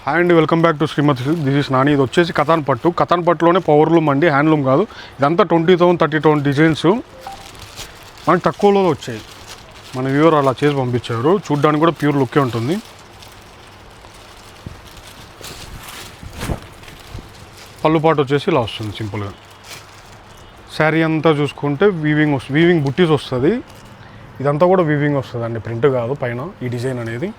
Hi అండి, welcome back to Srimathi Silk. This is Nani. ఇది వచ్చేసి కథాన్ పట్టులోనే పవర్లూమ్ అండి, హ్యాండ్లూమ్ కాదు. ఇదంతా 20,000 30,000 డిజైన్స్ మనకి తక్కువలో వచ్చాయి. మన వ్యూవర్ అలా చేసి పంపించారు. చూడ్డానికి కూడా ప్యూర్ లుక్కే ఉంటుంది. పళ్ళు పాటు వచ్చేసి ఇలా వస్తుంది సింపుల్గా. శారీ అంతా చూసుకుంటే వీవింగ్ బుట్టీస్ వస్తుంది. ఇదంతా కూడా వీవింగ్ వస్తుంది అండి, ప్రింట్ కాదు. పైన ఈ డిజైన్ అనేది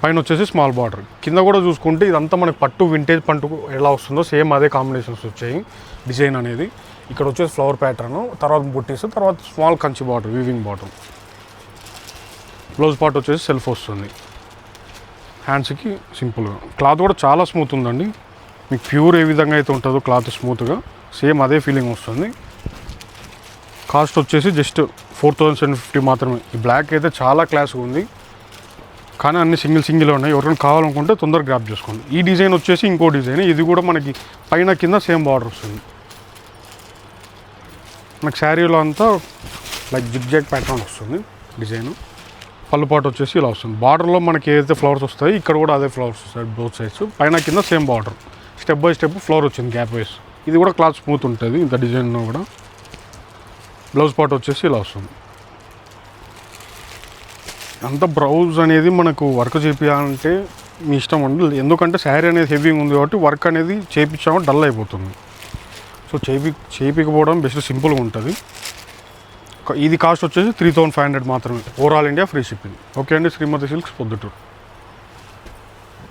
పైన వచ్చేసి స్మాల్ బార్డర్. కింద కూడా చూసుకుంటే ఇదంతా మనకి పట్టు వింటేజ్ పట్టు ఎలా వస్తుందో సేమ్ అదే కాంబినేషన్స్ వచ్చాయి డిజైన్ అనేది. ఇక్కడ వచ్చేసి ఫ్లవర్ ప్యాటర్న్, తర్వాత బుట్టీస్, తర్వాత small Kanchi border, weaving border. Blouse part వచ్చేసి సెల్ఫ్ వస్తుంది. హ్యాండ్స్కి సింపుల్గా. క్లాత్ కూడా చాలా స్మూత్ ఉందండి. మీకు ప్యూర్ ఏ విధంగా అయితే ఉంటుందో క్లాత్ స్మూత్గా సేమ్ అదే ఫీలింగ్ వస్తుంది. కాస్ట్ వచ్చేసి జస్ట్ 4,750 మాత్రమే. ఈ బ్లాక్ అయితే చాలా క్లాస్గా ఉంది, కానీ అన్ని సింగిల్ ఉన్నాయి. ఎవరికైనా కావాలనుకుంటే తొందరగా గ్రాప్ చేసుకోండి. ఈ డిజైన్ వచ్చేసి ఇంకో డిజైన్. ఇది కూడా మనకి పైన కింద సేమ్ బార్డర్ వస్తుంది. మనకి శారీలో అంతా లైక్ జిగ్జాగ్ ప్యాటర్న్ వస్తుంది డిజైన్. పళ్ళు పాటు వచ్చేసి ఇలా వస్తుంది. బార్డర్లో మనకి ఏదైతే ఫ్లవర్స్ వస్తాయి ఇక్కడ కూడా అదే ఫ్లవర్స్ వస్తాయి బోత్ సైడ్స్. పైన కింద same border, step by step flower వచ్చింది గ్యాప్ వైస్. ఇది కూడా క్లాత్ స్మూత్ ఉంటుంది ఇంత డిజైన్లో కూడా. బ్లౌజ్ పార్ట్ వచ్చేసి ఇలా వస్తుంది. అంత బ్రౌజ్ అనేది మనకు వర్క్ చేయించాలంటే మీ ఇష్టం అండి. ఎందుకంటే శారీ అనేది హెవీగా ఉంది కాబట్టి వర్క్ అనేది చేయించామో డల్ అయిపోతుంది. సో చేయించకపోవడం బెస్ట్, సింపుల్గా ఉంటుంది. ఇది కాస్ట్ వచ్చేసి 3,500 మాత్రమే. Overall India free shipping. Okay అండి, శ్రీమతి సిల్క్స్, పొద్దుటూరు.